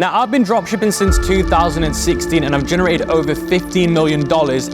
Now, I've been dropshipping since 2016 and I've generated over $15 million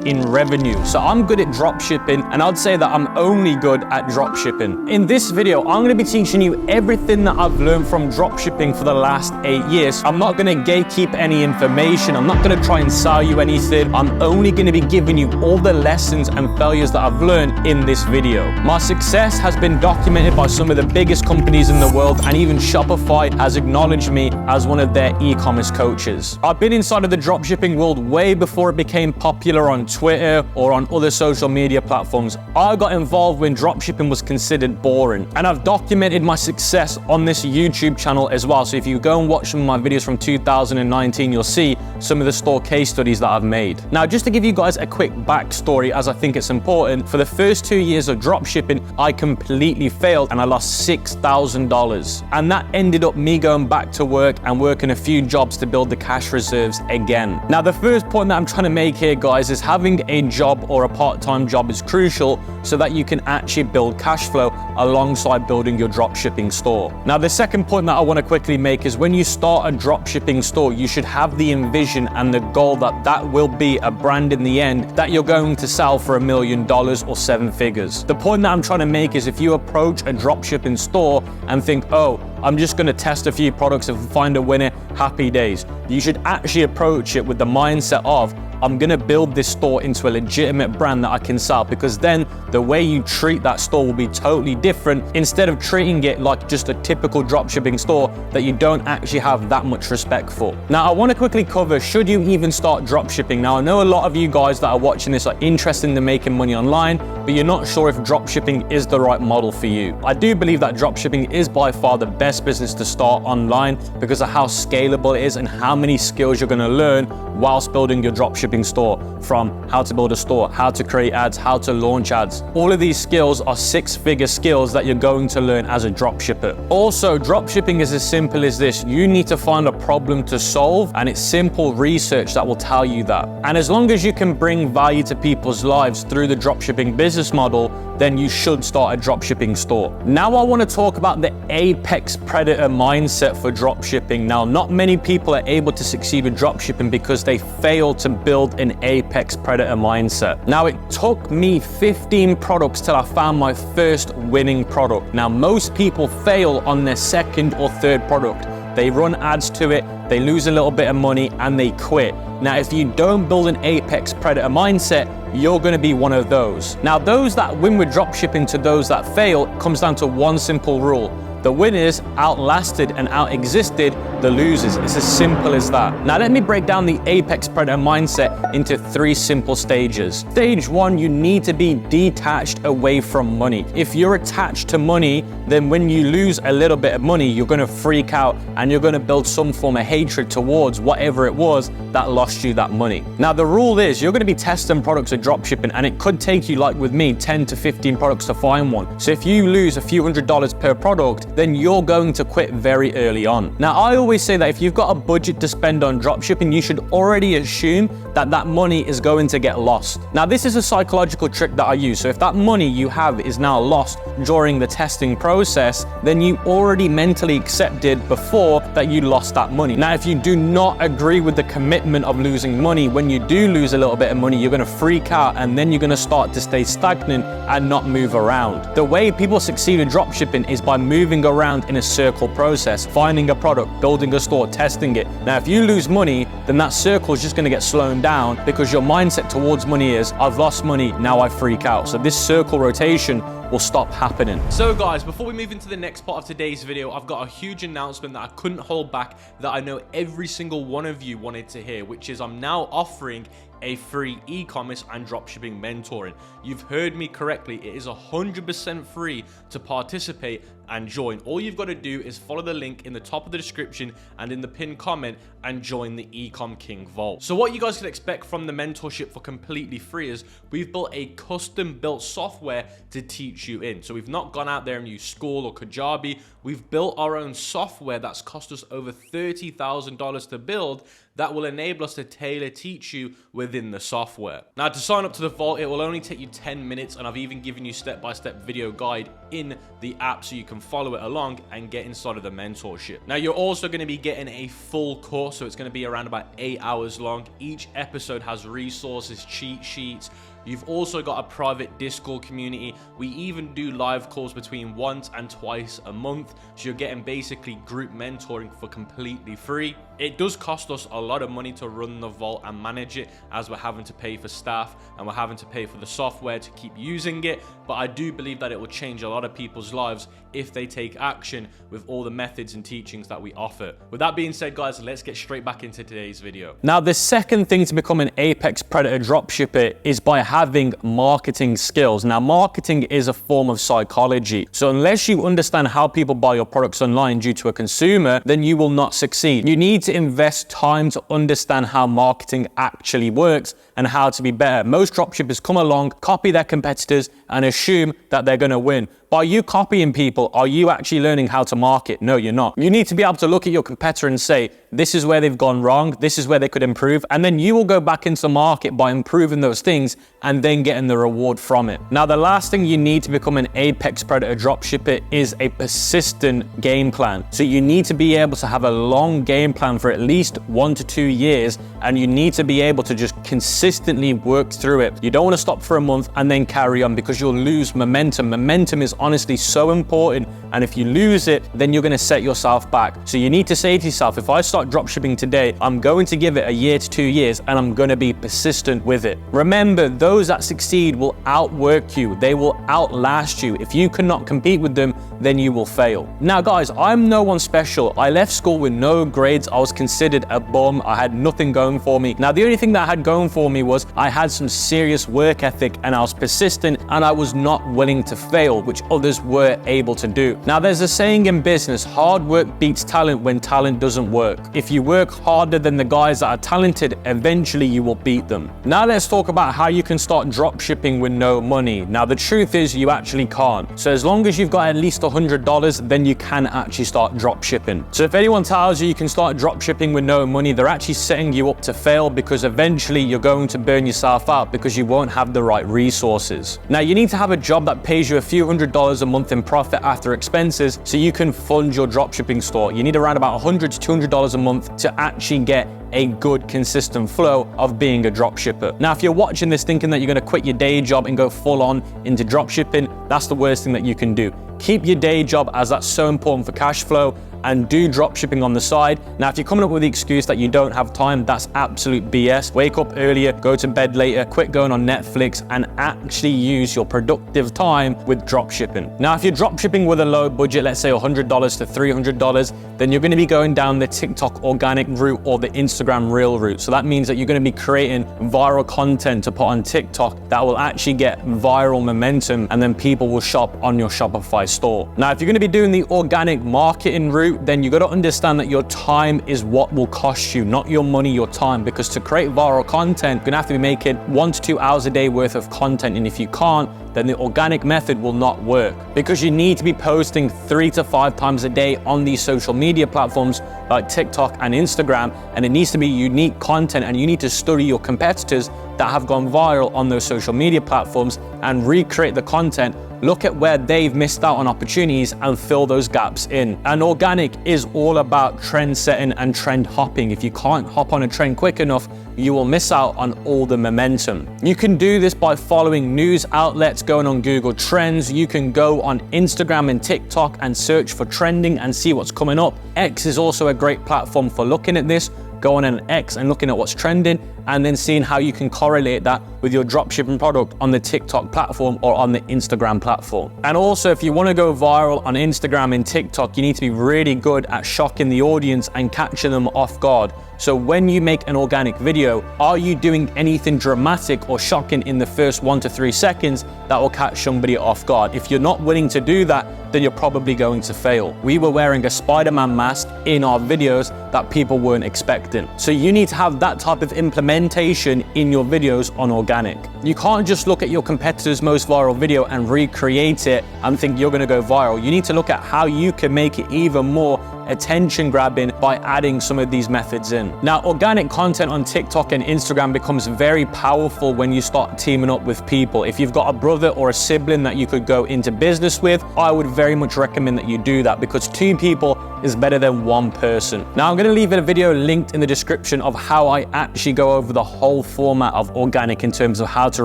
in revenue. So I'm good at dropshipping, and I'd say that I'm only good at dropshipping. In this video, I'm gonna be teaching you everything that I've learned from dropshipping for the last 8 years. I'm not gonna gatekeep any information. I'm not gonna try and sell you anything. I'm only gonna be giving you all the lessons and failures that I've learned in this video. My success has been documented by some of the biggest companies in the world, and even Shopify has acknowledged me as one of their e-commerce coaches. I've been inside of the dropshipping world way before it became popular on Twitter or on other social media platforms. I got involved when dropshipping was considered boring, and I've documented my success on this YouTube channel as well. So if you go and watch some of my videos from 2019, you'll see some of the store case studies that I've made. Now, just to give you guys a quick backstory, as I think it's important, for the first 2 years of dropshipping, I completely failed and I lost $6,000. And that ended up me going back to work and working a few jobs to build the cash reserves again. Now, the first point that I'm trying to make here, guys, is having a job or a part-time job is crucial so that you can actually build cash flow alongside building your dropshipping store. Now, the second point that I want to quickly make is when you start a dropshipping store, you should have the envision and the goal that that will be a brand in the end that you're going to sell for $1 million or 7 figures. The point that I'm trying to make is if you approach a dropshipping store and think, oh, I'm just going to test a few products and find a winner, happy days. You should actually approach it with the mindset of, I'm going to build this store into a legitimate brand that I can sell, because then the way you treat that store will be totally different instead of treating it like just a typical dropshipping store that you don't actually have that much respect for. Now, I want to quickly cover, should you even start dropshipping? Now, I know a lot of you guys that are watching this are interested in making money online, but you're not sure if dropshipping is the right model for you. I do believe that dropshipping is by far the best business to start online because of how scalable it is and how many skills you're going to learn whilst building your dropshipping store, from how to build a store, how to create ads, how to launch ads. All of these skills are 6-figure skills that you're going to learn as a dropshipper. Also, dropshipping is as simple as this. You need to find a problem to solve, and it's simple research that will tell you that. And as long as you can bring value to people's lives through the dropshipping business model, then you should start a dropshipping store. Now, I want to talk about the apex predator mindset for dropshipping. Now, not many people are able to succeed with dropshipping because they fail to build an apex predator mindset. Now, it took me 15 products till I found my first winning product. Now, most people fail on their second or third product. They run ads to it, they lose a little bit of money, and they quit. Now, if you don't build an apex predator mindset, you're going to be one of those. Now, those that win with dropshipping to those that fail comes down to one simple rule. The winners outlasted and out-existed the losers. It's as simple as that. Now, let me break down the apex predator mindset into 3 simple stages. Stage 1, you need to be detached away from money. If you're attached to money, then when you lose a little bit of money, you're going to freak out and you're going to build some form of hatred towards whatever it was that lost you that money. Now, the rule is you're going to be testing products of dropshipping, and it could take you, like with me, 10 to 15 products to find one. So if you lose a few $100s per product, then you're going to quit very early on. Now, I always say that if you've got a budget to spend on dropshipping, you should already assume that that money is going to get lost. Now, this is a psychological trick that I use. So if that money you have is now lost during the testing process, then you already mentally accepted before that you lost that money. Now, if you do not agree with the commitment of losing money, when you do lose a little bit of money, you're going to freak out, and then you're going to start to stay stagnant and not move around. The way people succeed in dropshipping is by moving around in a circle process, finding a product, building a store, testing it. Now, if you lose money, then that circle is just going to get slowed down because your mindset towards money is, I've lost money, now I freak out. So this circle rotation will stop happening. So guys, before we move into the next part of today's video, I've got a huge announcement that I couldn't hold back, that I know every single one of you wanted to hear, which is I'm now offering a free e-commerce and dropshipping mentoring. You've heard me correctly. It is 100% free to participate and join. All you've got to do is follow the link in the top of the description and in the pinned comment and join the ECOM King Vault. So what you guys can expect from the mentorship for completely free is we've built a custom built software to teach you in. So we've not gone out there and used School or Kajabi. We've built our own software that's cost us over $30,000 to build that will enable us to tailor teach you within the software. Now, to sign up to the vault, it will only take you 10 minutes, and I've even given you step-by-step video guide in the app so you can follow it along and get inside of the mentorship. Now, you're also going to be getting a full course, so it's going to be around about 8 hours long. Each episode has resources, cheat sheets. You've also got a private Discord community. We even do live calls between once and twice a month, so you're getting basically group mentoring for completely free. It does cost us a lot of money to run the vault and manage it, as we're having to pay for staff and we're having to pay for the software to keep using it, but I do believe that it will change a lot of people's lives if they take action with all the methods and teachings that we offer. With that being said, guys, let's get straight back into today's video. Now, the second thing to become an apex predator dropshipper is by having marketing skills. Now, marketing is a form of psychology. So unless you understand how people buy your products online due to a consumer, then you will not succeed. You need to invest time to understand how marketing actually works and how to be better. Most dropshippers come along, copy their competitors, and assume that they're going to win. By you copying people, are you actually learning how to market? No, you're not. You need to be able to look at your competitor and say, this is where they've gone wrong, this is where they could improve, and then you will go back into the market by improving those things and then getting the reward from it. Now, the last thing you need to become an apex predator dropshipper is a persistent game plan. So you need to be able to have a long game plan for at least 1 to 2 years, and you need to be able to just consistently work through it. You don't want to stop for a month and then carry on, because you'll lose momentum. Momentum is honestly so important, and if you lose it, then you're going to set yourself back. So you need to say to yourself, if I start dropshipping today, I'm going to give it 1 year to 2 years, and I'm going to be persistent with it. Remember, those that succeed will outwork you. They will outlast you. If you cannot compete with them, then you will fail. Now, guys, I'm no one special. I left school with no grades. I was considered a bum. I had nothing going for me. Now, the only thing that I had going for me was I had some serious work ethic, and I was persistent, and I was not willing to fail, which others were able to do. Now, there's a saying in business, hard work beats talent when talent doesn't work. If you work harder than the guys that are talented, eventually you will beat them. Now, let's talk about how you can start dropshipping with no money. Now, the truth is you actually can't. So as long as you've got at least $100, then you can actually start dropshipping. So if anyone tells you you can start dropshipping with no money, they're actually setting you up to fail, because eventually you're going to burn yourself out because you won't have the right resources. Now, you need to have a job that pays you a few $100 a month in profit after expenses so you can fund your dropshipping store. You need around about $100 to $200 a month to actually get a good consistent flow of being a dropshipper. Now, if you're watching this thinking that you're going to quit your day job and go full on into dropshipping, that's the worst thing that you can do. Keep your day job, as that's so important for cash flow, and do dropshipping on the side. Now, if you're coming up with the excuse that you don't have time, that's absolute BS. Wake up earlier, go to bed later, quit going on Netflix, and actually use your productive time with dropshipping. Now, if you're dropshipping with a low budget, let's say $100 to $300, then you're going to be going down the TikTok organic route or the Instagram reel route. So that means that you're going to be creating viral content to put on TikTok that will actually get viral momentum, and then people will shop on your Shopify store. Now, if you're going to be doing the organic marketing route, then you got to understand that your time is what will cost you, not your money, your time. Because to create viral content, you're gonna have to be making 1 to 2 hours a day worth of content, and if you can't, then the organic method will not work, because you need to be posting 3 to 5 times a day on these social media platforms like TikTok and Instagram, and it needs to be unique content, and you need to study your competitors that have gone viral on those social media platforms and recreate the content. Look at where they've missed out on opportunities and fill those gaps in. And organic is all about trend setting and trend hopping. If you can't hop on a trend quick enough, you will miss out on all the momentum. You can do this by following news outlets, going on Google Trends. You can go on Instagram and TikTok and search for trending and see what's coming up. X is also a great platform for looking at this. Go on an X and looking at what's trending, and then seeing how you can correlate that with your dropshipping product on the TikTok platform or on the Instagram platform. And also, if you want to go viral on Instagram and TikTok, you need to be really good at shocking the audience and catching them off guard. So when you make an organic video, are you doing anything dramatic or shocking in the first 1 to 3 seconds that will catch somebody off guard? If you're not willing to do that, then you're probably going to fail. We were wearing a Spider-Man mask in our videos that people weren't expecting. So you need to have that type of implementation in your videos on organic. You can't just look at your competitor's most viral video and recreate it and think you're going to go viral. You need to look at how you can make it even more attention grabbing by adding some of these methods in. Now, organic content on TikTok and Instagram becomes very powerful when you start teaming up with people. If you've got a brother or a sibling that you could go into business with, I would very much recommend that you do that, because 2 people is better than 1 person. Now, I'm going to leave a video linked in the description of how I actually go over the whole format of organic in terms of how to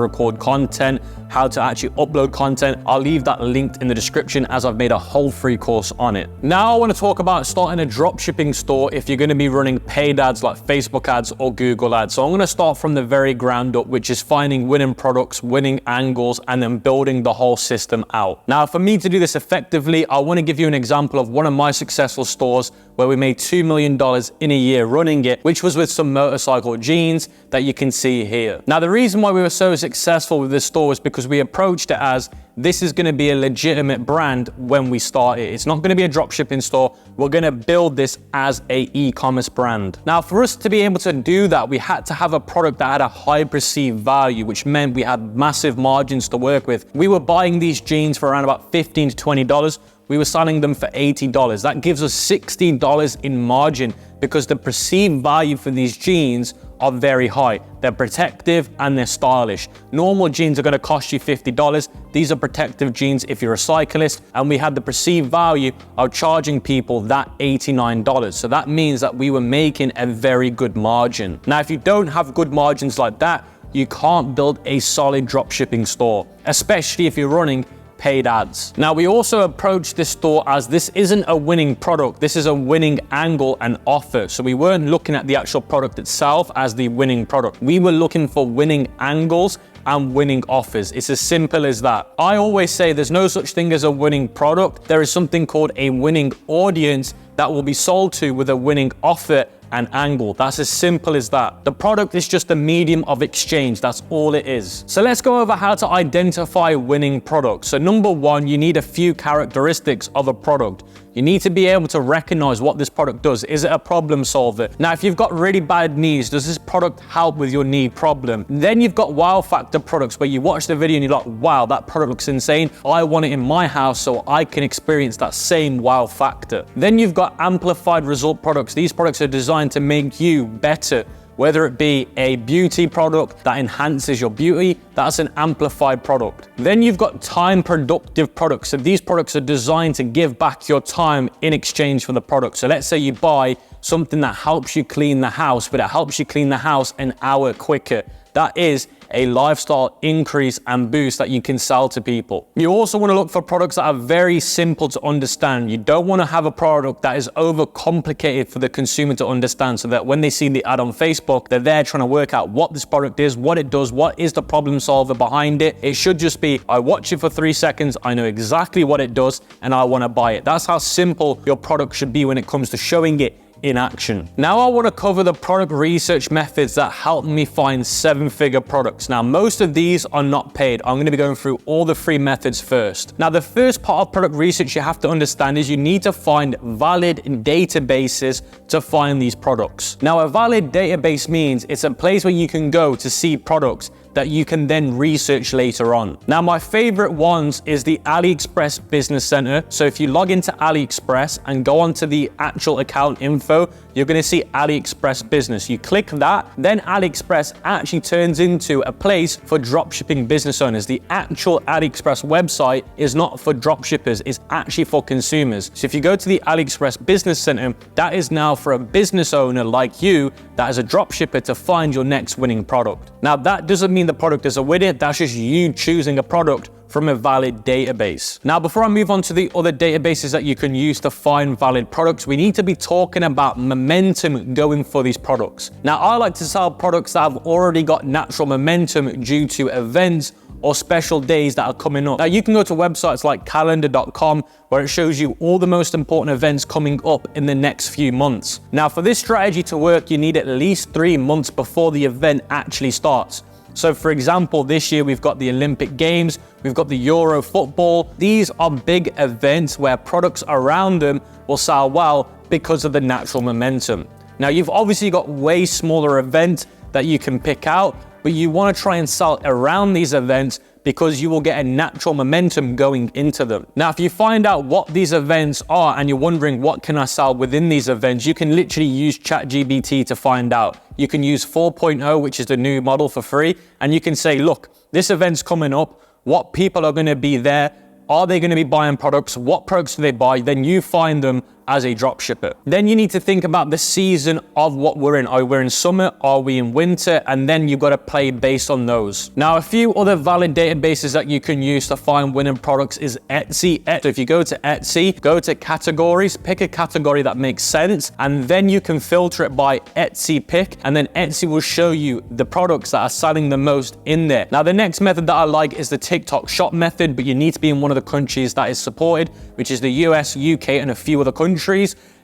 record content, how to actually upload content. I'll leave that linked in the description, as I've made a whole free course on it. Now I want to talk about starting a dropshipping store if you're going to be running paid ads like Facebook ads or Google ads. So I'm going to start from the very ground up, which is finding winning products, winning angles, and then building the whole system out. Now, for me to do this effectively, I want to give you an example of one of my successful stores where we made $2 million in a year running it, which was with some motorcycle jeans that you can see here. Now, the reason why we were so successful with this store was because we approached it as this is going to be a legitimate brand when we start it. It's not going to be a dropshipping store. We're going to build this as a e-commerce brand. Now, for us to be able to do that, we had to have a product that had a high perceived value, which meant we had massive margins to work with. We were buying these jeans for around about $15 to $20. We were selling them for $80. That gives us $60 in margin, because the perceived value for these jeans are very high. They're protective and they're stylish. Normal jeans are going to cost you $50. These are protective jeans if you're a cyclist, and we had the perceived value of charging people that $89. So that means that we were making a very good margin. Now, if you don't have good margins like that, you can't build a solid dropshipping store, especially if you're running paid ads. Now, we also approached this store as this isn't a winning product, this is a winning angle and offer. So we weren't looking at the actual product itself as the winning product. We were looking for winning angles and winning offers. It's as simple as that. I always say there's no such thing as a winning product. There is something called a winning audience that will be sold to with a winning offer and angle. That's as simple as that. The product is just a medium of exchange. That's all it is. So let's go over how to identify winning products. So number 1, you need a few characteristics of a product. You need to be able to recognize what this product does. Is it a problem solver? Now, if you've got really bad knees, does this product help with your knee problem? Then you've got wow factor products where you watch the video and you're like, wow, that product looks insane. I want it in my house so I can experience that same wow factor. Then you've got amplified result products. These products are designed to make you better. Whether it be a beauty product that enhances your beauty, that's an amplified product. Then you've got time productive products. So these products are designed to give back your time in exchange for the product. So let's say you buy something that helps you clean the house, but it helps you clean the house an hour quicker. That is a lifestyle increase and boost that you can sell to people. You also want to look for products that are very simple to understand. You don't want to have a product that is overcomplicated for the consumer to understand, so that when they see the ad on Facebook, they're there trying to work out what this product is, what it does, what is the problem solver behind it. It should just be, I watch it for 3 seconds, I know exactly what it does, and I want to buy it. That's how simple your product should be when it comes to showing it in action. Now I want to cover the product research methods that helped me find 7-figure products. Now, most of these are not paid. I'm going to be going through all the free methods first. Now, the first part of product research you have to understand is you need to find valid databases to find these products. Now, a valid database means it's a place where you can go to see products that you can then research later on. Now, my favorite ones is the AliExpress Business Center. So if you log into AliExpress and go onto the actual account info, you're gonna see AliExpress Business. You click that, then AliExpress actually turns into a place for dropshipping business owners. The actual AliExpress website is not for dropshippers, it's actually for consumers. So if you go to the AliExpress Business Center, that is now for a business owner like you that is a dropshipper to find your next winning product. Now, that doesn't mean the product is a winner, that's just you choosing a product from a valid database. Now, before I move on to the other databases that you can use to find valid products, we need to be talking about momentum going for these products. Now, I like to sell products that have already got natural momentum due to events or special days that are coming up. Now, you can go to websites like calendar.com where it shows you all the most important events coming up in the next few months. Now, for this strategy to work, you need at least 3 months before the event actually starts. So for example, this year we've got the Olympic Games, we've got the Euro football. These are big events where products around them will sell well because of the natural momentum. Now, you've obviously got way smaller events that you can pick out, but you want to try and sell around these events because you will get a natural momentum going into them. Now, if you find out what these events are and you're wondering what can I sell within these events, you can literally use ChatGPT to find out. You can use 4.0, which is the new model for free, and you can say, look, this event's coming up, what people are going to be there, are they going to be buying products, what products do they buy, then you find them as a dropshipper. Then you need to think about the season of what we're in. Are we in summer? Are we in winter? And then you've got to play based on those. Now, a few other valid databases that you can use to find winning products is Etsy. So if you go to Etsy, go to categories, pick a category that makes sense, and then you can filter it by Etsy pick, and then Etsy will show you the products that are selling the most in there. Now, the next method that I like is the TikTok shop method, but you need to be in one of the countries that is supported, which is the US, UK, and a few other countries.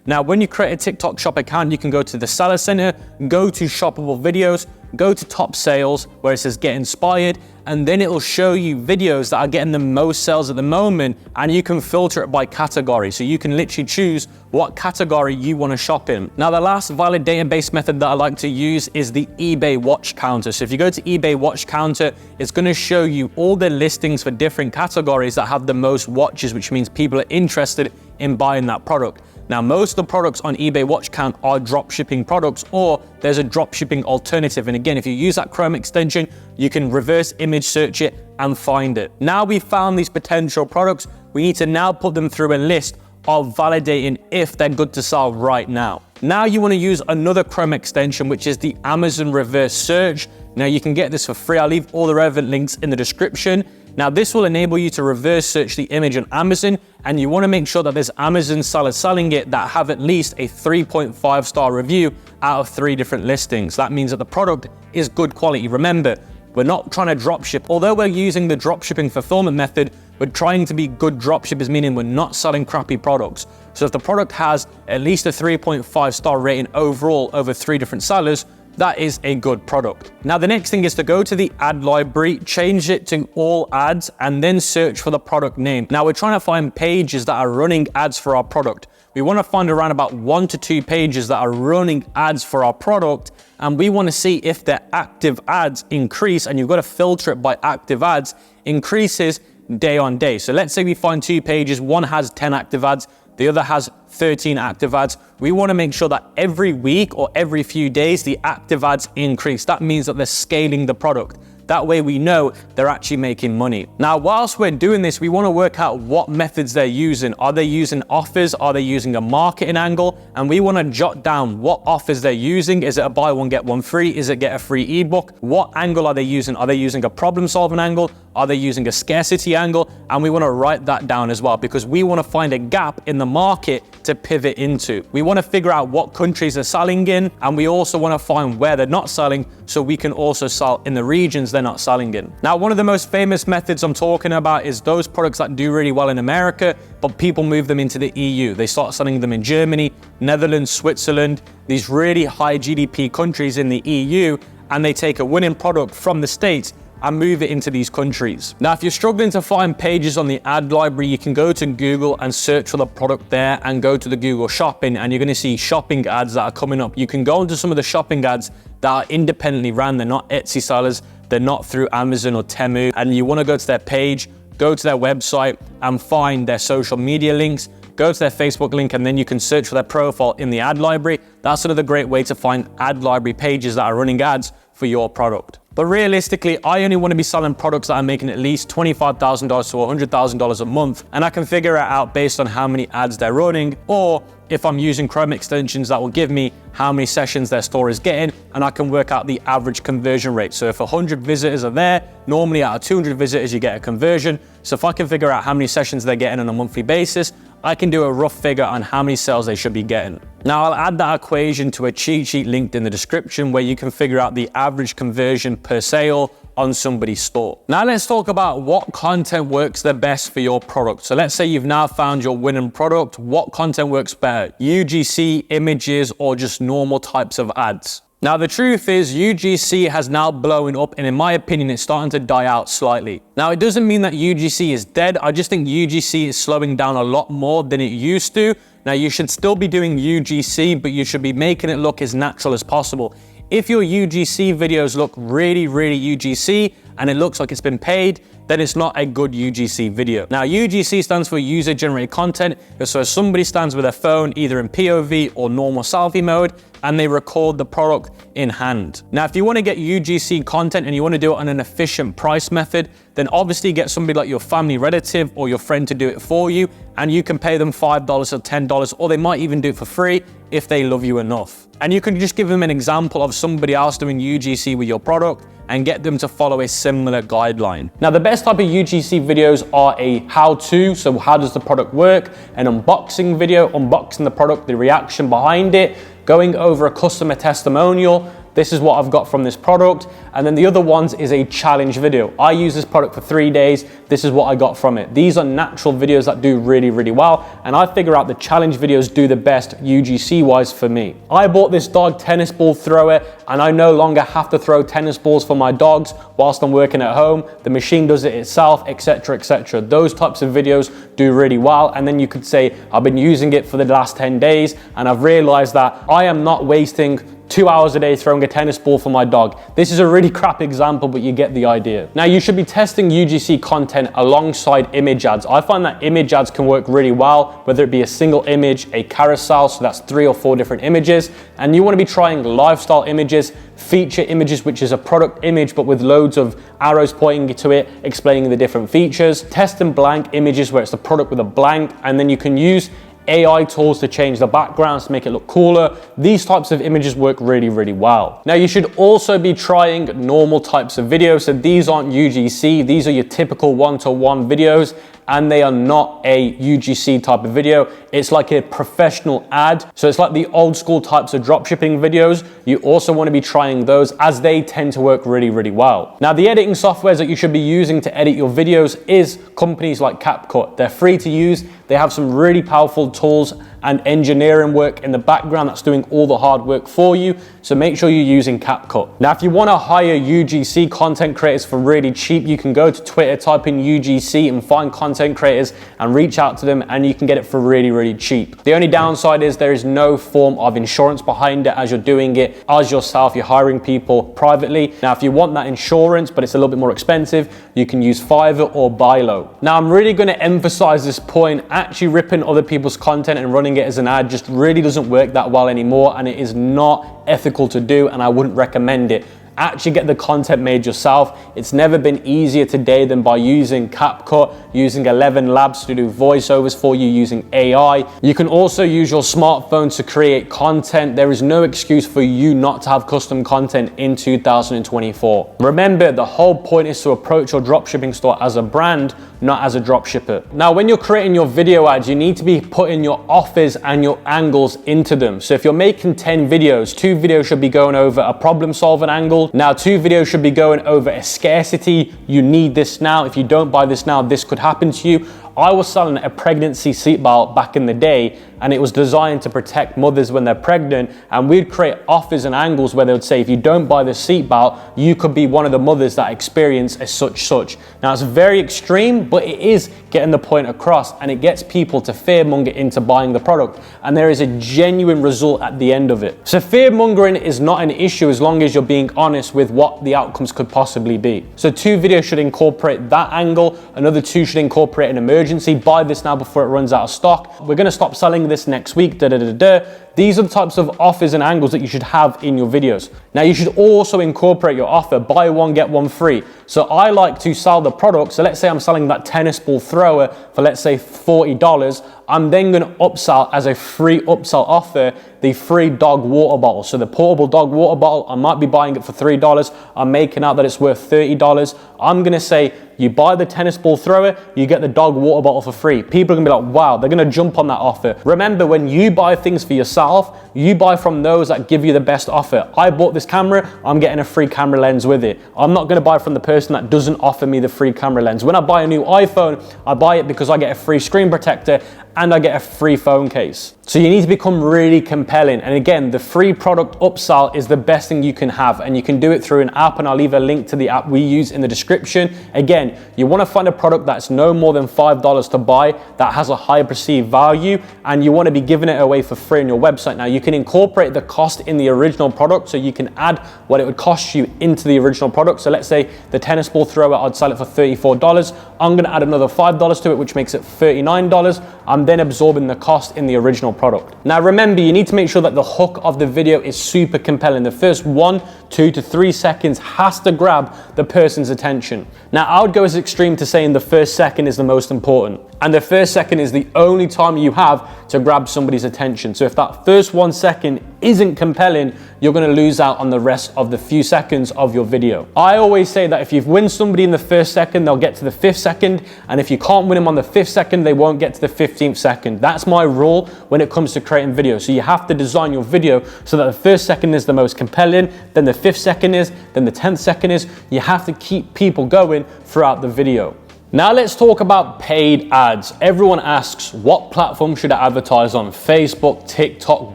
Now, when you create a TikTok shop account, you can go to the seller center, go to shoppable videos, go to top sales where it says get inspired, and then it will show you videos that are getting the most sales at the moment, and you can filter it by category. So you can literally choose what category you want to shop in. Now, the last valid database method that I like to use is the eBay watch counter. So if you go to eBay watch counter, it's going to show you all the listings for different categories that have the most watches, which means people are interested in buying that product. Now, most of the products on eBay watch count are dropshipping products, or there's a dropshipping alternative. And again, if you use that Chrome extension, you can reverse image search it and find it. Now we've found these potential products, we need to now put them through a list of validating if they're good to sell right now. Now you want to use another Chrome extension, which is the Amazon reverse search. Now you can get this for free. I'll leave all the relevant links in the description. Now, this will enable you to reverse search the image on Amazon, and you want to make sure that there's Amazon sellers selling it that have at least a 3.5 star review out of 3 different listings. That means that the product is good quality. Remember, we're not trying to dropship. Although we're using the dropshipping fulfillment method, we're trying to be good dropshippers, meaning we're not selling crappy products. So if the product has at least a 3.5 star rating overall over 3 different sellers, that is a good product. Now, the next thing is to go to the ad library, change it to all ads, and then search for the product name. Now, we're trying to find pages that are running ads for our product. We want to find around about 1 to 2 pages that are running ads for our product, and we want to see if their active ads increase, and you've got to filter it by active ads, increases day on day. So let's say we find 2 pages, one has 10 active ads, the other has 13 active ads. We want to make sure that every week or every few days, the active ads increase. That means that they're scaling the product. That way we know they're actually making money. Now, whilst we're doing this, we want to work out what methods they're using. Are they using offers? Are they using a marketing angle? And we want to jot down what offers they're using. Is it a buy one, get one free? Is it get a free ebook? What angle are they using? Are they using a problem solving angle? Are they using a scarcity angle? And we want to write that down as well, because we want to find a gap in the market to pivot into. We want to figure out what countries they're selling in, and we also want to find where they're not selling, so we can also sell in the regions they're not selling in. Now, one of the most famous methods I'm talking about is those products that do really well in America, but people move them into the EU. They start selling them in Germany, Netherlands, Switzerland, these really high GDP countries in the EU, and they take a winning product from the States and move it into these countries. Now, if you're struggling to find pages on the ad library, you can go to Google and search for the product there and go to the Google Shopping, and you're going to see shopping ads that are coming up. You can go into some of the shopping ads that are independently ran. They're not Etsy sellers. They're not through Amazon or Temu. And you want to go to their page, go to their website and find their social media links, go to their Facebook link, and then you can search for their profile in the ad library. That's sort of the great way to find ad library pages that are running ads for your product. But realistically, I only want to be selling products that are making at least $25,000 to $100,000 a month. And I can figure it out based on how many ads they're running, or if I'm using Chrome extensions that will give me how many sessions their store is getting, and I can work out the average conversion rate. So if 100 visitors are there, normally out of 200 visitors, you get a conversion. So if I can figure out how many sessions they're getting on a monthly basis, I can do a rough figure on how many sales they should be getting. Now, I'll add that equation to a cheat sheet linked in the description where you can figure out the average conversion per sale on somebody's store. Now, let's talk about what content works the best for your product. So let's say you've now found your winning product. What content works better? UGC, images, or just normal types of ads? Now, the truth is UGC has now blown up, and in my opinion, it's starting to die out slightly. Now, it doesn't mean that UGC is dead. I just think UGC is slowing down a lot more than it used to. Now, you should still be doing UGC, but you should be making it look as natural as possible. If your UGC videos look really UGC and it looks like it's been paid, then it's not a good UGC video. Now, UGC stands for user generated content. So somebody stands with their phone either in POV or normal selfie mode, and they record the product in hand. Now, if you want to get UGC content and you want to do it on an efficient price method, then obviously get somebody like your family relative or your friend to do it for you, and you can pay them $5 or $10, or they might even do it for free if they love you enough. And you can just give them an example of somebody else doing UGC with your product and get them to follow a similar guideline. Now, the best type of UGC videos are a how-to, so how does the product work, an unboxing video, unboxing the product, the reaction behind it, going over a customer testimonial, this is what I've got from this product. And then the other ones is a challenge video. I use this product for 3 days. This is what I got from it. These are natural videos that do really, really well. And I figure out the challenge videos do the best UGC wise for me. I bought this dog tennis ball thrower, and I no longer have to throw tennis balls for my dogs whilst I'm working at home. The machine does it itself, etc., etc. Those types of videos do really well. And then you could say, I've been using it for the last 10 days, and I've realized that I am not wasting 2 hours a day throwing a tennis ball for my dog. This is a really crap example, but you get the idea. Now, you should be testing UGC content alongside image ads. I find that image ads can work really well, whether it be a single image, a carousel, so that's 3 or 4 different images, and you want to be trying lifestyle images, feature images, which is a product image, but with loads of arrows pointing to it, explaining the different features, test and blank images where it's the product with a blank, and then you can use AI tools to change the backgrounds to make it look cooler. These types of images work really, really well. Now, you should also be trying normal types of videos. So these aren't UGC, these are your typical one-to-one videos, and they are not a UGC type of video. It's like a professional ad. So it's like the old school types of dropshipping videos. You also want to be trying those, as they tend to work really, really well. Now, the editing softwares that you should be using to edit your videos is companies like CapCut. They're free to use. They have some really powerful tools and engineering work in the background that's doing all the hard work for you. So make sure you're using CapCut. Now, if you want to hire UGC content creators for really cheap, you can go to Twitter, type in UGC and find content creators and reach out to them, and you can get it for really, really cheap. The only downside is there is no form of insurance behind it, as you're doing it as yourself. You're hiring people privately. Now, if you want that insurance, but it's a little bit more expensive, you can use Fiverr or Buy Low. Now, I'm really going to emphasize this point. Actually ripping other people's content and running it as an ad just really doesn't work that well anymore, and it is not ethical to do, and I wouldn't recommend it. Actually get the content made yourself. It's never been easier today than by using CapCut, using 11 Labs to do voiceovers for you, using AI. You can also use your smartphone to create content. There is no excuse for you not to have custom content in 2024. Remember, the whole point is to approach your dropshipping store as a brand, not as a dropshipper. Now, when you're creating your video ads, you need to be putting your offers and your angles into them. So if you're making 10 videos, 2 videos should be going over a problem solving angle. Now, 2 videos should be going over a scarcity. You need this now. If you don't buy this now, this could happen to you. I was selling a pregnancy seatbelt back in the day, and it was designed to protect mothers when they're pregnant. And we'd create offers and angles where they would say, if you don't buy this seatbelt, you could be one of the mothers that experience a such. Now, it's very extreme, but it is getting the point across, and it gets people to fearmonger into buying the product. And there is a genuine result at the end of it. So fearmongering is not an issue as long as you're being honest with what the outcomes could possibly be. So 2 videos should incorporate that angle. Another 2 should incorporate an emergency. Buy this now before it runs out of stock. We're going to stop selling this next week. These are the types of offers and angles that you should have in your videos. Now, you should also incorporate your offer, buy one, get one free. So I like to sell the product. So let's say I'm selling that tennis ball thrower for, let's say, $40. I'm then going to upsell as a free upsell offer the free dog water bottle. So the portable dog water bottle, I might be buying it for $3. I'm making out that it's worth $30. I'm going to say, you buy the tennis ball thrower, you get the dog water bottle for free. People are going to be like, wow, they're going to jump on that offer. Remember, when you buy things for yourself, you buy from those that give you the best offer. I bought this camera, I'm getting a free camera lens with it. I'm not going to buy from the person that doesn't offer me the free camera lens. When I buy a new iPhone, I buy it because I get a free screen protector and I get a free phone case. So you need to become really compelling. And again, the free product upsell is the best thing you can have, and you can do it through an app, and I'll leave a link to the app we use in the description. Again, you want to find a product that's no more than $5 to buy, that has a high perceived value, and you want to be giving it away for free on your website. Now you can incorporate the cost in the original product, so you can add what it would cost you into the original product. So let's say the tennis ball thrower, I'd sell it for $34. I'm going to add another $5 to it, which makes it $39. I'm then absorbing the cost in the original product. Now remember, you need to make sure that the hook of the video is super compelling. The first 1, 2 to 3 seconds has to grab the person's attention. Now I would go as extreme to saying the first second is the most important, and the first second is the only time you have to grab somebody's attention. So if that first 1 second isn't compelling, you're going to lose out on the rest of the few seconds of your video. I always say that if you win somebody in the first second, they'll get to the 5th second, and if you can't win them on the 5th second, they won't get to the 15th second. That's my rule when it comes to creating videos. So you have to design your video so that the first second is the most compelling, then the 5th second is, then the 10th second is. You have to keep people going throughout the video. Now let's talk about paid ads. Everyone asks, what platform should I advertise on? Facebook, TikTok,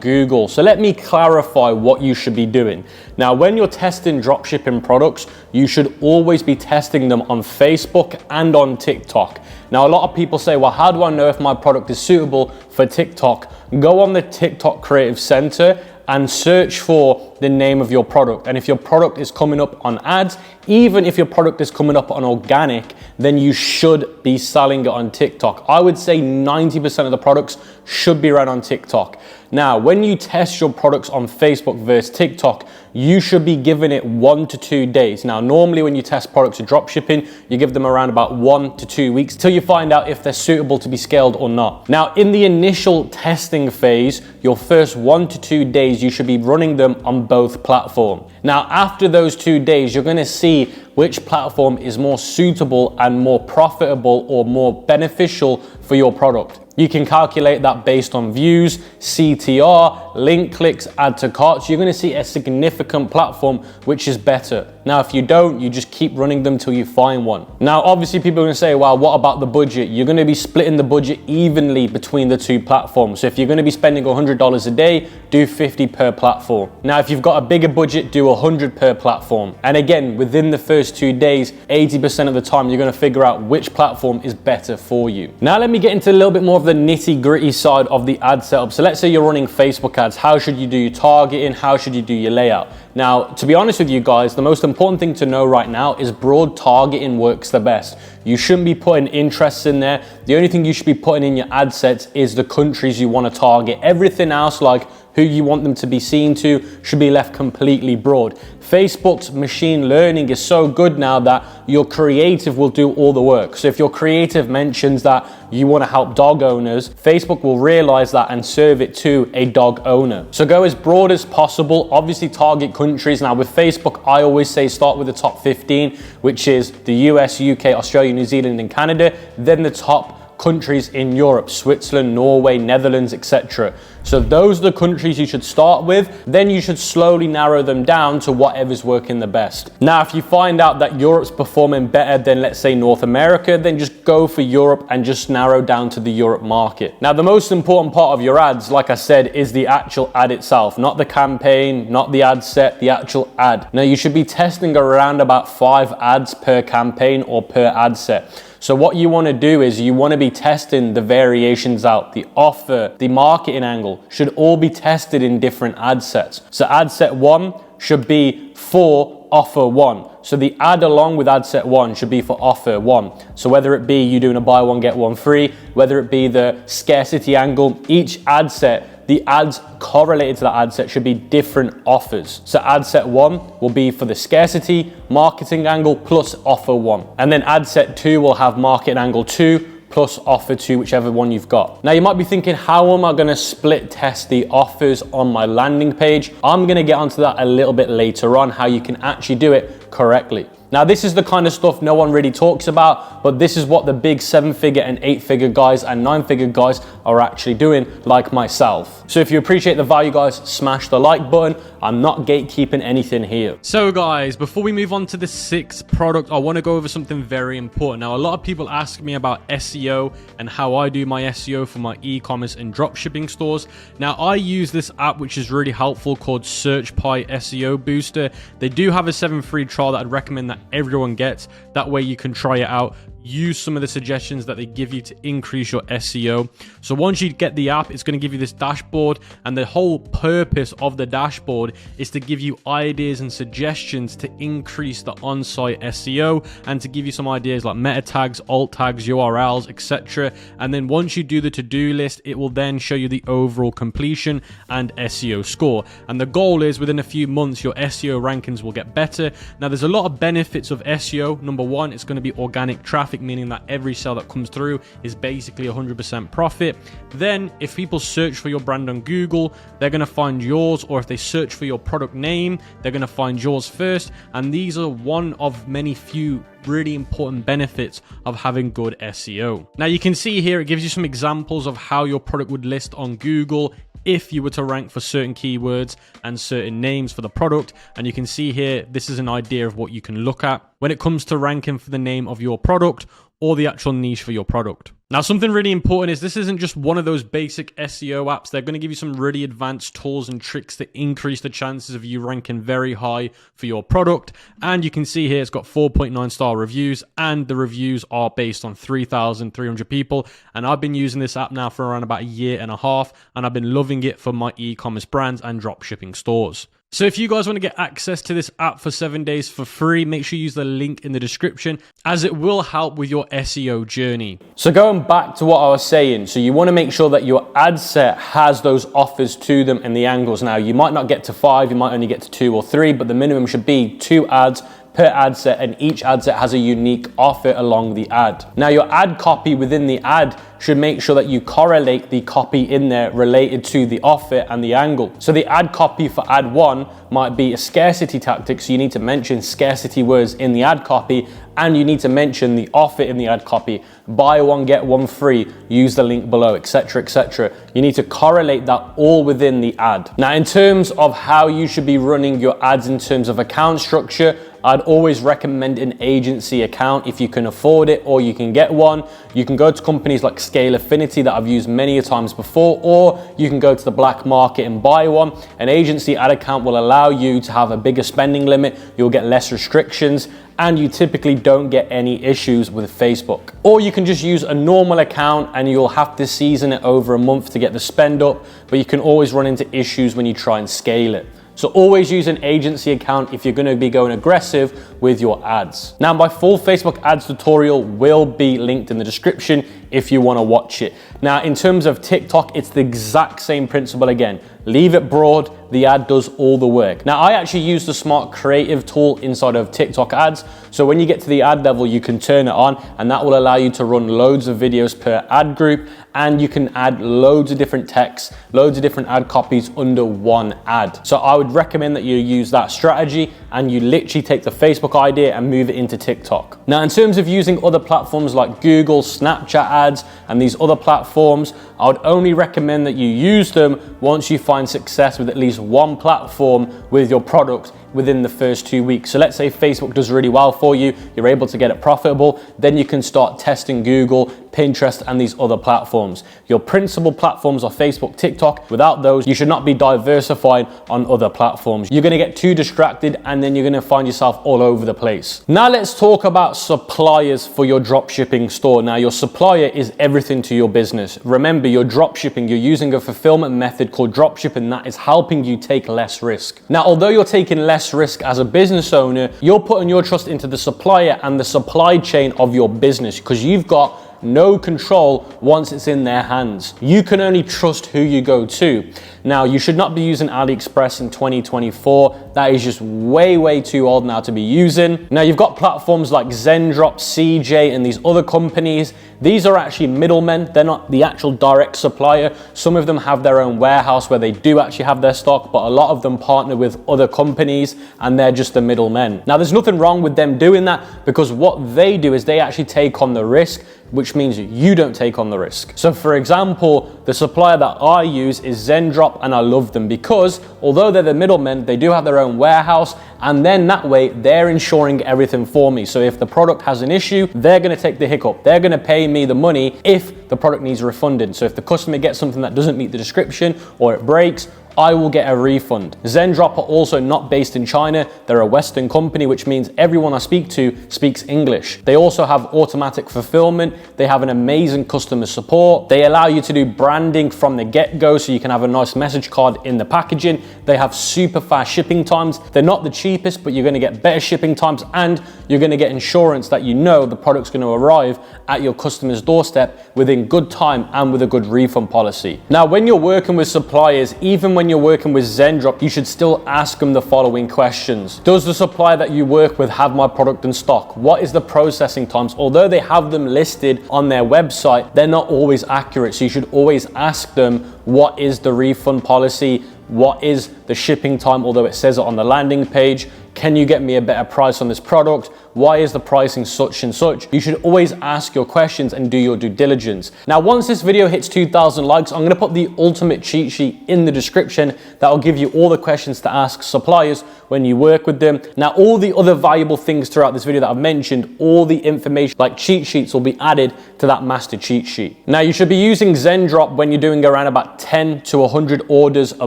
Google. So let me clarify what you should be doing. Now, when you're testing dropshipping products, you should always be testing them on Facebook and on TikTok. Now, a lot of people say, well, how do I know if my product is suitable for TikTok? Go on the TikTok Creative Center and search for the name of your product. And if your product is coming up on ads, even if your product is coming up on organic, then you should be selling it on TikTok. I would say 90% of the products should be run on TikTok. Now, when you test your products on Facebook versus TikTok, you should be giving it 1 to 2 days. Now, normally when you test products of dropshipping, you give them around about 1 to 2 weeks till you find out if they're suitable to be scaled or not. Now, in the initial testing phase, your first 1 to 2 days, you should be running them on both platforms. Now, after those 2 days, you're gonna see which platform is more suitable and more profitable or more beneficial for your product. You can calculate that based on views, CTR, link clicks, add to carts. You're gonna see a significant platform which is better. Now, if you don't, you just keep running them till you find one. Now, obviously people are gonna say, well, what about the budget? You're gonna be splitting the budget evenly between the two platforms. So if you're gonna be spending $100 a day, do 50 per platform. Now, if you've got a bigger budget, do 100 per platform. And again, within the first 2 days, 80% of the time, you're gonna figure out which platform is better for you. Now, let me get into a little bit more of the nitty gritty side of the ad setup. So let's say you're running Facebook ads. How should you do your targeting? How should you do your layout? Now, to be honest with you guys, the most important thing to know right now is broad targeting works the best. You shouldn't be putting interests in there. The only thing you should be putting in your ad sets is the countries you want to target. Everything else, like who you want them to be seen to, should be left completely broad. Facebook's machine learning is so good now that your creative will do all the work. So if your creative mentions that you want to help dog owners, Facebook will realize that and serve it to a dog owner. So go as broad as possible. Obviously target countries. Now with Facebook, I always say start with the top 15, which is the US, UK, Australia, New Zealand, and Canada, then the top countries in Europe, Switzerland, Norway, Netherlands, etc. So those are the countries you should start with. Then you should slowly narrow them down to whatever's working the best. Now, if you find out that Europe's performing better than, let's say, North America, then just go for Europe and just narrow down to the Europe market. Now, the most important part of your ads, like I said, is the actual ad itself, not the campaign, not the ad set, the actual ad. Now, you should be testing around about 5 ads per campaign or per ad set. So what you want to do is you want to be testing the variations out, the offer, the marketing angle should all be tested in different ad sets. So ad set 1 should be for offer 1. So the ad along with ad set 1 should be for offer 1. So whether it be you doing a buy one, get one free, whether it be the scarcity angle, each ad set, the ads correlated to that ad set should be different offers. So ad set 1 will be for the scarcity, marketing angle plus offer 1. And then ad set 2 will have marketing angle 2 plus offer 2, whichever one you've got. Now you might be thinking, how am I gonna split test the offers on my landing page? I'm gonna get onto that a little bit later on, how you can actually do it correctly. Now, this is the kind of stuff no one really talks about, but this is what the big 7-figure and 8-figure guys and 9-figure guys are actually doing, like myself. So if you appreciate the value, guys, smash the like button. I'm not gatekeeping anything here. So guys, before we move on to the 6th product, I want to go over something very important. Now, a lot of people ask me about SEO and how I do my SEO for my e-commerce and dropshipping stores. Now, I use this app, which is really helpful, called SearchPy SEO Booster. They do have a 7 free trial that I'd recommend that everyone gets. That way you can try it out. Use some of the suggestions that they give you to increase your SEO. So once you get the app, it's going to give you this dashboard, and the whole purpose of the dashboard is to give you ideas and suggestions to increase the on-site SEO and to give you some ideas like meta tags, alt tags, URLs, etc. And then once you do the to-do list, it will then show you the overall completion and SEO score. And the goal is within a few months, your SEO rankings will get better. Now, there's a lot of benefits of SEO. Number one, it's going to be organic traffic, meaning that every sale that comes through is basically 100% profit. Then if people search for your brand on Google, they're going to find yours, or if they search for your product name, they're going to find yours first. And these are one of many few really important benefits of having good SEO. Now, you can see here it gives you some examples of how your product would list on Google if you were to rank for certain keywords and certain names for the product. And you can see here, this is an idea of what you can look at when it comes to ranking for the name of your product or the actual niche for your product. Now, something really important is this isn't just one of those basic SEO apps. They're going to give you some really advanced tools and tricks to increase the chances of you ranking very high for your product. And you can see here it's got 4.9 star reviews, and the reviews are based on 3,300 people. And I've been using this app now for around about a year and a half, and I've been loving it for my e-commerce brands and dropshipping stores. So if you guys want to get access to this app for 7 days for free, make sure you use the link in the description, as it will help with your SEO journey. So going back to what I was saying, so you want to make sure that your ad set has those offers to them and the angles. Now, you might not get to 5, you might only get to 2 or 3, but the minimum should be 2 ads per ad set, and each ad set has a unique offer along the ad. Now, your ad copy within the ad should make sure that you correlate the copy in there related to the offer and the angle. So the ad copy for ad 1 might be a scarcity tactic, so you need to mention scarcity words in the ad copy, and you need to mention the offer in the ad copy. Buy one, get one free, use the link below, etc., etc. You need to correlate that all within the ad. Now, in terms of how you should be running your ads in terms of account structure, I'd always recommend an agency account if you can afford it, or you can get one. You can go to companies like Scale Affinity that I've used many times before, or you can go to the black market and buy one. An agency ad account will allow you to have a bigger spending limit, you'll get less restrictions, and you typically don't get any issues with Facebook. Or you can just use a normal account and you'll have to season it over a month to get the spend up, but you can always run into issues when you try and scale it. So always use an agency account if you're going to be going aggressive with your ads. Now, my full Facebook ads tutorial will be linked in the description if you want to watch it. Now, in terms of TikTok, it's the exact same principle again. Leave it broad, the ad does all the work. Now, I actually use the Smart Creative tool inside of TikTok ads. So when you get to the ad level, you can turn it on, and that will allow you to run loads of videos per ad group, and you can add loads of different texts, loads of different ad copies under one ad. So I would recommend that you use that strategy and you literally take the Facebook idea and move it into TikTok. Now, in terms of using other platforms like Google, Snapchat ads, and these other platforms, I would only recommend that you use them once you find success with at least one platform with your product within the first 2 weeks. So let's say Facebook does really well for you, you're able to get it profitable, then you can start testing Google, Pinterest, and these other platforms. Your principal platforms are Facebook, TikTok. Without those, you should not be diversifying on other platforms. You're gonna get too distracted, and then you're gonna find yourself all over the place. Now let's talk about suppliers for your dropshipping store. Now, your supplier is everything to your business. Remember, you're dropshipping, you're using a fulfillment method called dropshipping that is helping you take less risk. Now, although you're taking less risk as a business owner, you're putting your trust into the supplier and the supply chain of your business, because you've got no control once it's in their hands. You can only trust who you go to. Now, you should not be using AliExpress in 2024. That is just way too old now to be using. Now, you've got platforms like Zendrop, CJ, and these other companies. These are actually middlemen. They're not the actual direct supplier. Some of them have their own warehouse where they do actually have their stock, but a lot of them partner with other companies and they're just the middlemen. Now, there's nothing wrong with them doing that, because what they do is they actually take on the risk, which means you don't take on the risk. So for example, the supplier that I use is Zendrop, and I love them because although they're the middlemen, they do have their own warehouse, and then that way they're insuring everything for me. So if the product has an issue, they're gonna take the hiccup. They're gonna pay me the money if the product needs refunded. So if the customer gets something that doesn't meet the description or it breaks, I will get a refund. Zendrop are also not based in China. They're a Western company, which means everyone I speak to speaks English. They also have automatic fulfillment. They have an amazing customer support. They allow you to do branding from the get-go, so you can have a nice message card in the packaging. They have super fast shipping times. They're not the cheapest, but you're gonna get better shipping times, and you're gonna get insurance that you know the product's gonna arrive at your customer's doorstep within good time and with a good refund policy. Now, when you're working with suppliers, even when you're working with Zendrop, you should still ask them the following questions. Does the supplier that you work with have my product in stock? What is the processing times? Although they have them listed on their website, they're not always accurate. So you should always ask them, what is the refund policy? What is the shipping time, although it says it on the landing page? Can you get me a better price on this product? Why is the pricing such and such? You should always ask your questions and do your due diligence. Now, once this video hits 2,000 likes, I'm gonna put the ultimate cheat sheet in the description that will give you all the questions to ask suppliers when you work with them. Now, all the other valuable things throughout this video that I've mentioned, all the information like cheat sheets will be added to that master cheat sheet. Now, you should be using Zendrop when you're doing around about 10 to 100 orders a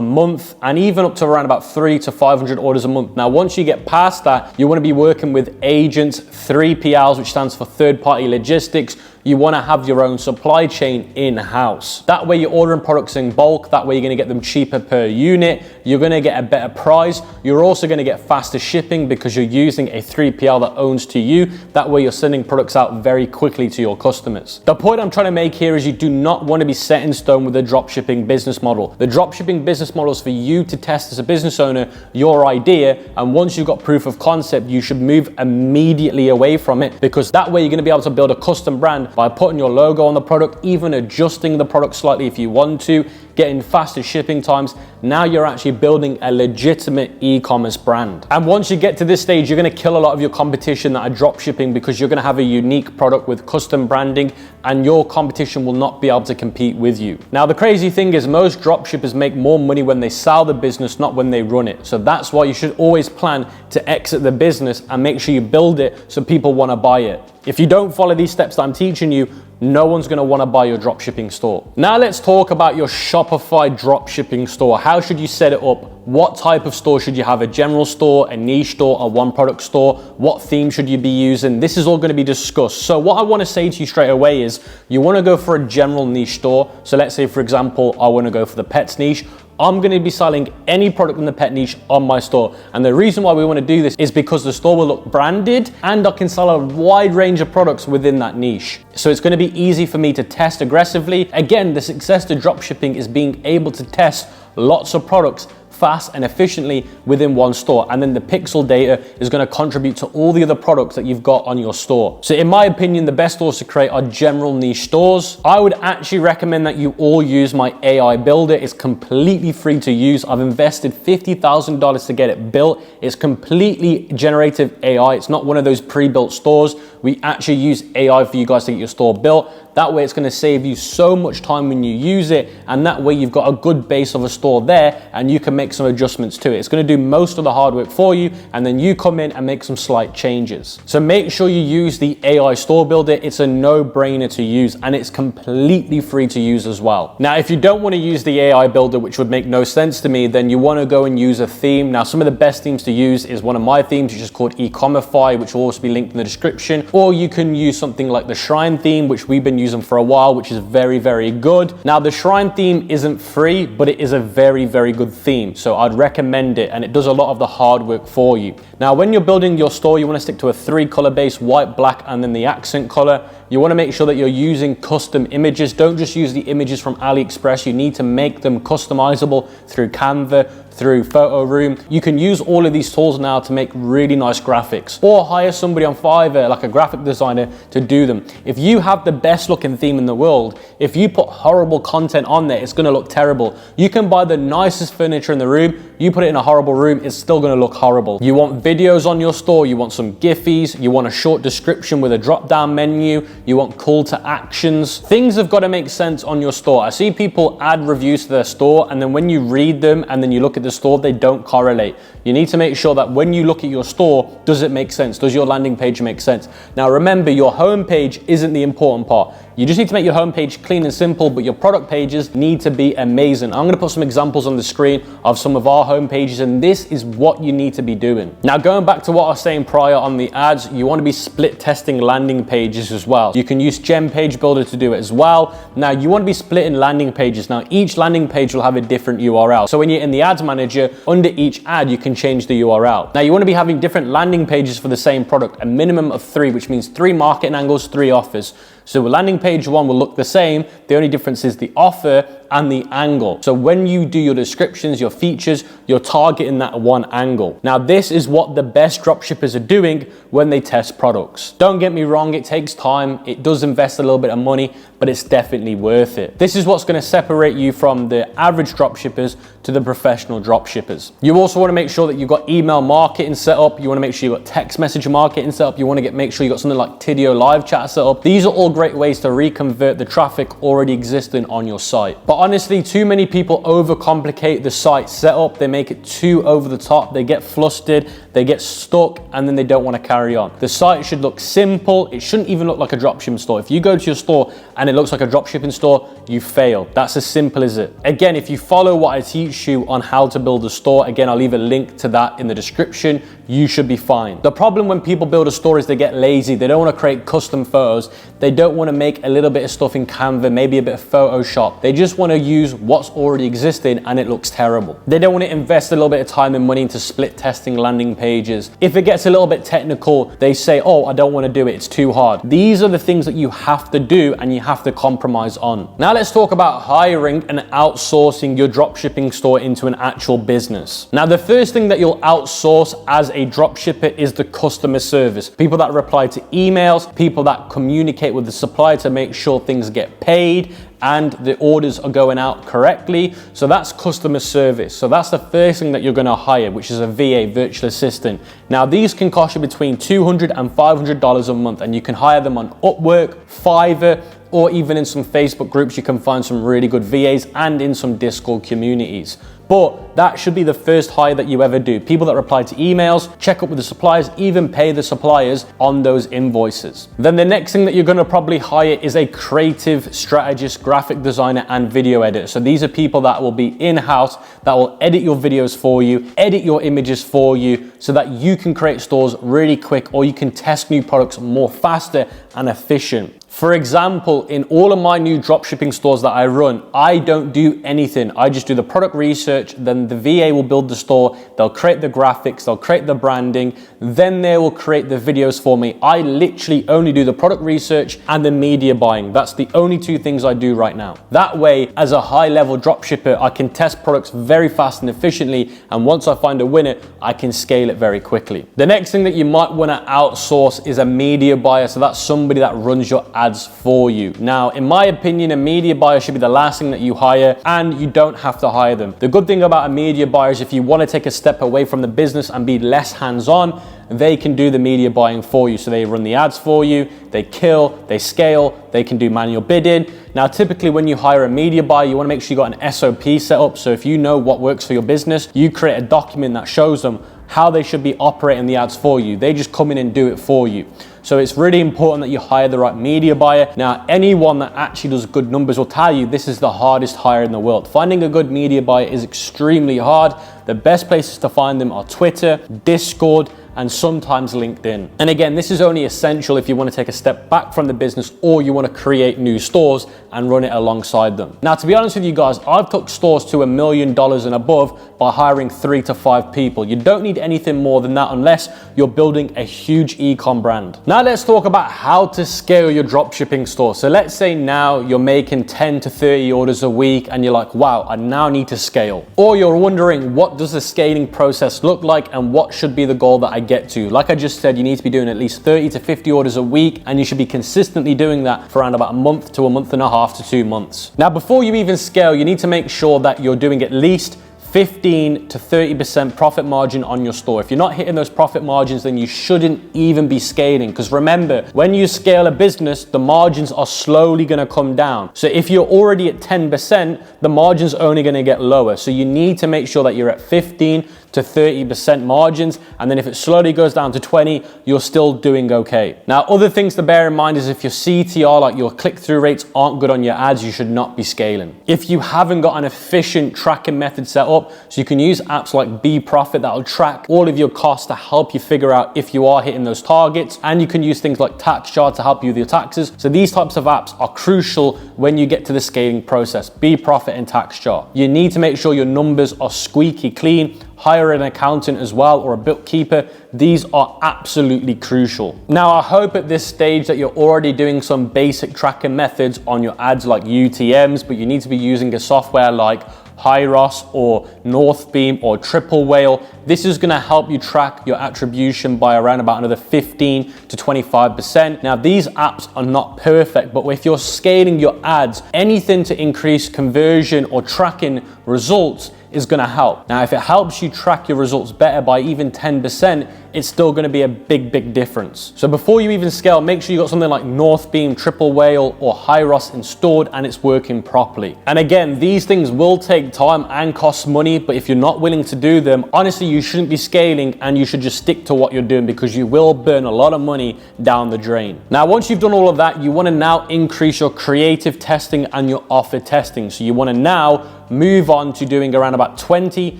month, and even up to around about 300 to 500 orders a month. Now, once you get past that, you want to be working with agents, 3PLs, which stands for third-party logistics. You want to have your own supply chain in-house. That way you're ordering products in bulk. That way you're going to get them cheaper per unit. You're going to get a better price. You're also going to get faster shipping because you're using a 3PL that owns to you. That way you're sending products out very quickly to your customers. The point I'm trying to make here is you do not want to be set in stone with the dropshipping business model. The dropshipping business model is for you to test as a business owner your idea, and once you've got proof of concept, you should move immediately away from it, because that way you're going to be able to build a custom brand by putting your logo on the product, even adjusting the product slightly if you want to, getting faster shipping times. Now you're actually building a legitimate e-commerce brand. And once you get to this stage, you're gonna kill a lot of your competition that are drop shipping, because you're gonna have a unique product with custom branding and your competition will not be able to compete with you. Now, the crazy thing is most drop shippers make more money when they sell the business, not when they run it. So that's why you should always plan to exit the business and make sure you build it so people wanna buy it. If you don't follow these steps that I'm teaching you, no one's gonna wanna buy your dropshipping store. Now let's talk about your Shopify dropshipping store. How should you set it up? What type of store should you have? A general store, a niche store, a one product store? What theme should you be using? This is all gonna be discussed. So what I wanna say to you straight away is you wanna go for a general niche store. So let's say, for example, I wanna go for the pets niche. I'm gonna be selling any product in the pet niche on my store. And the reason why we wanna do this is because the store will look branded and I can sell a wide range of products within that niche. So it's gonna be easy for me to test aggressively. Again, the success to dropshipping is being able to test lots of products fast and efficiently within one store, and then the pixel data is going to contribute to all the other products that you've got on your store. So in my opinion, the best stores to create are general niche stores. I would actually recommend that you all use my AI builder. It's completely free to use. I've invested $50,000 to get it built. It's completely generative AI. It's not one of those pre-built stores. We actually use AI for you guys to get your store built. That way it's going to save you so much time when you use it, and that way you've got a good base of a store there and you can make some adjustments to it. It's going to do most of the hard work for you, and then you come in and make some slight changes. So make sure you use the AI store builder. It's a no-brainer to use and it's completely free to use as well. Now, if you don't want to use the AI builder, which would make no sense to me, then you want to go and use a theme. Now, some of the best themes to use is one of my themes, which is called ECOM, which will also be linked in the description, or you can use something like the Shrine theme, which we've been using use them for a while, which is very, very good. Now, the shrine theme isn't free, but it is a very, very good theme. So I'd recommend it, and it does a lot of the hard work for you. Now, when you're building your store, you want to stick to a 3-color base, white, black, and then the accent color. You want to make sure that you're using custom images. Don't just use the images from AliExpress. You need to make them customizable through Canva, through Photo Room. You can use all of these tools now to make really nice graphics, or hire somebody on Fiverr, like a graphic designer, to do them. If you have the best looking theme in the world, if you put horrible content on there, it's gonna look terrible. You can buy the nicest furniture in the room, you put it in a horrible room, it's still gonna look horrible. You want videos on your store, you want some Giphies, you want a short description with a drop-down menu, you want call to actions. Things have got to make sense on your store. I see people add reviews to their store, and then when you read them and then you look at the store, they don't correlate. You need to make sure that when you look at your store, does it make sense? Does your landing page make sense? Now remember, your home page isn't the important part. You just need to make your home page clean and simple, but your product pages need to be amazing. I'm gonna put some examples on the screen of some of our home pages, and this is what you need to be doing. Now, going back to what I was saying prior on the ads, you wanna be split testing landing pages as well. You can use Gem Page Builder to do it as well. Now, you wanna be splitting landing pages. Now, each landing page will have a different URL. So when you're in the ads manager, under each ad, you can change the URL. Now, you wanna be having different landing pages for the same product, a minimum of 3, which means 3 marketing angles, 3 offers. So landing page 1 will look the same. The only difference is the offer and the angle. So when you do your descriptions, your features, you're targeting that one angle. Now, this is what the best dropshippers are doing when they test products. Don't get me wrong, it takes time. It does invest a little bit of money, but it's definitely worth it. This is what's gonna separate you from the average dropshippers to the professional dropshippers. You also wanna make sure that you've got email marketing set up. You wanna make sure you've got text message marketing set up. You wanna make sure you've got something like Tidio live chat set up. These are all great ways to reconvert the traffic already existing on your site. But honestly, too many people overcomplicate the site setup. They make it too over the top. They get flustered, they get stuck, and then they don't want to carry on. The site should look simple. It shouldn't even look like a dropshipping store. If you go to your store and it looks like a dropshipping store, you failed. That's as simple as it. Again, if you follow what I teach you on how to build a store, again, I'll leave a link to that in the description, you should be fine. The problem when people build a store is they get lazy. They don't want to create custom photos. They don't want to make a little bit of stuff in Canva, maybe a bit of Photoshop. They just want to use what's already existing and it looks terrible. They don't want to invest a little bit of time and money into split testing landing pages. If it gets a little bit technical, they say, oh, I don't want to do it, it's too hard. These are the things that you have to do and you have to compromise on. Now let's talk about hiring and outsourcing your dropshipping store into an actual business. Now, the first thing that you'll outsource as a dropshipper is the customer service. People that reply to emails, people that communicate with the supplier to make sure things get paid and the orders are going out correctly. So that's customer service. So that's the first thing that you're gonna hire, which is a VA, virtual assistant. Now, these can cost you between $200 and $500 a month, and you can hire them on Upwork, Fiverr, or even in some Facebook groups, you can find some really good VAs, and in some Discord communities. But that should be the first hire that you ever do. People that reply to emails, check up with the suppliers, even pay the suppliers on those invoices. Then the next thing that you're gonna probably hire is a creative strategist, graphic designer, and video editor. So these are people that will be in-house, that will edit your videos for you, edit your images for you, so that you can create stores really quick, or you can test new products more faster and efficient. For example, in all of my new dropshipping stores that I run, I don't do anything. I just do the product research, then the VA will build the store, they'll create the graphics, they'll create the branding, then they will create the videos for me. I literally only do the product research and the media buying. That's the only 2 things I do right now. That way, as a high-level dropshipper, I can test products very fast and efficiently, and once I find a winner, I can scale it very quickly. The next thing that you might wanna outsource is a media buyer. So that's somebody that runs your ads for you. Now, in my opinion, a media buyer should be the last thing that you hire, and you don't have to hire them. The good thing about a media buyer is if you want to take a step away from the business and be less hands-on, they can do the media buying for you. So they run the ads for you, they kill, they scale, they can do manual bidding. Now, typically when you hire a media buyer, you want to make sure you got an SOP set up. So if you know what works for your business, you create a document that shows them how they should be operating the ads for you. They just come in and do it for you. So it's really important that you hire the right media buyer. Now, anyone that actually does good numbers will tell you this is the hardest hire in the world. Finding a good media buyer is extremely hard. The best places to find them are Twitter, Discord, and sometimes LinkedIn. And again, this is only essential if you want to take a step back from the business or you want to create new stores and run it alongside them. Now, to be honest with you guys, I've took stores to $1 million and above by hiring 3 to 5 people. You don't need anything more than that unless you're building a huge e-com brand. Now let's talk about how to scale your dropshipping store. So let's say now you're making 10 to 30 orders a week and you're like, wow, I now need to scale. Or you're wondering, what does the scaling process look like and what should be the goal that I get to? Like I just said, you need to be doing at least 30 to 50 orders a week, and you should be consistently doing that for around about a month to a month and a half to 2 months. Now, before you even scale, you need to make sure that you're doing at least 15 to 30% profit margin on your store. If you're not hitting those profit margins, then you shouldn't even be scaling. Because remember, when you scale a business, the margins are slowly going to come down. So if you're already at 10%, the margin's only going to get lower. So you need to make sure that you're at 15 to 30% margins. And then if it slowly goes down to 20, you're still doing okay. Now, other things to bear in mind is if your CTR, like your click-through rates, aren't good on your ads, you should not be scaling. If you haven't got an efficient tracking method set up, so you can use apps like Beprofit that'll track all of your costs to help you figure out if you are hitting those targets. And you can use things like TaxJar to help you with your taxes. So these types of apps are crucial when you get to the scaling process, Beprofit and TaxJar. You need to make sure your numbers are squeaky clean. Hire an accountant as well or a bookkeeper. These are absolutely crucial. Now, I hope at this stage that you're already doing some basic tracking methods on your ads like UTMs, but you need to be using a software like Hyros or Northbeam or Triple Whale. This is going to help you track your attribution by around about another 15 to 25%. Now, these apps are not perfect, but if you're scaling your ads, anything to increase conversion or tracking results is going to help. Now, if it helps you track your results better by even 10%, it's still going to be a big difference. So before you even scale, make sure you got something like Northbeam, Triple Whale, or Hyros installed and it's working properly. And again, these things will take time and cost money, but if you're not willing to do them, honestly, you shouldn't be scaling and you should just stick to what you're doing because you will burn a lot of money down the drain. Now, once you've done all of that, you want to now increase your creative testing and your offer testing. So you want to now move on to doing around about 20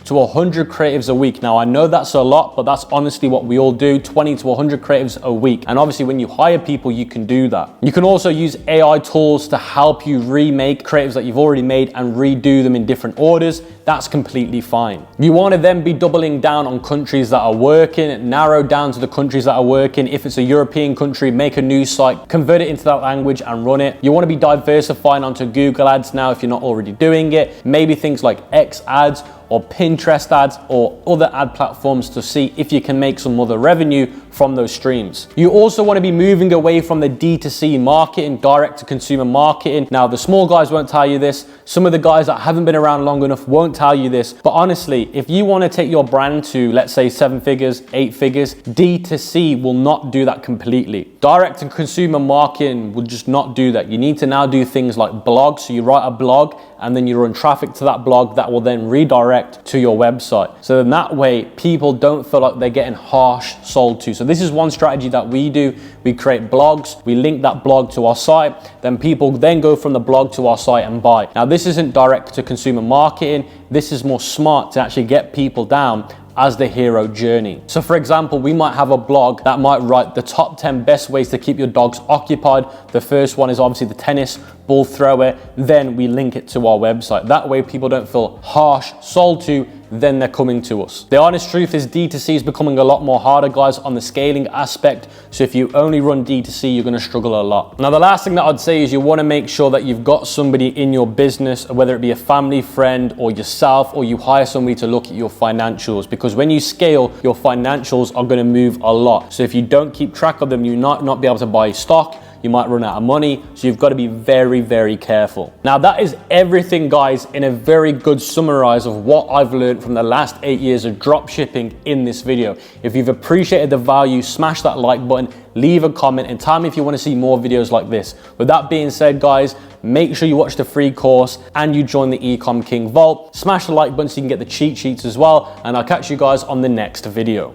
to 100 creatives a week. Now, I know that's a lot, but that's honestly what we all do, 20 to 100 creatives a week. And obviously when you hire people, you can do that. You can also use AI tools to help you remake creatives that you've already made and redo them in different orders. That's completely fine. You want to then be doubling down on countries that are working, narrow down to the countries that are working. If it's a European country, make a new site, convert it into that language and run it. You want to be diversifying onto Google Ads now if you're not already doing it. Maybe things like X ads or Pinterest ads or other ad platforms to see if you can make some other revenue from those streams. You also want to be moving away from the D2C marketing, direct to consumer marketing. Now, the small guys won't tell you this. Some of the guys that haven't been around long enough won't tell you this. But honestly, if you want to take your brand to, let's say, 7 figures, 8 figures, D2C will not do that completely. Direct to consumer marketing will just not do that. You need to now do things like blogs. So you write a blog and then you run traffic to that blog that will then redirect to your website. So then that way people don't feel like they're getting harsh sold to. So this is one strategy that we do. We create blogs, we link that blog to our site, then people then go from the blog to our site and buy. Now, this isn't direct to consumer marketing. This is more smart to actually get people down as the hero journey. So for example, we might have a blog that might write the top 10 best ways to keep your dogs occupied. The first one is obviously the tennis ball thrower. Then we link it to our website. That way people don't feel harsh sold to, then they're coming to us. The honest truth is D2C is becoming a lot more harder, guys, on the scaling aspect. So if you only run D2C, you're gonna struggle a lot. Now, the last thing that I'd say is you wanna make sure that you've got somebody in your business, whether it be a family friend or yourself, or you hire somebody to look at your financials, because when you scale, your financials are gonna move a lot. So if you don't keep track of them, you might not be able to buy stock, you might run out of money. So you've got to be very careful. Now, that is everything, guys, in a very good summarize of what I've learned from the last 8 years of drop shipping in this video. If you've appreciated the value, smash that like button, leave a comment, and tell me if you want to see more videos like this. With that being said, guys, make sure you watch the free course and you join the ECOM King Vault. Smash the like button so you can get the cheat sheets as well, and I'll catch you guys on the next video.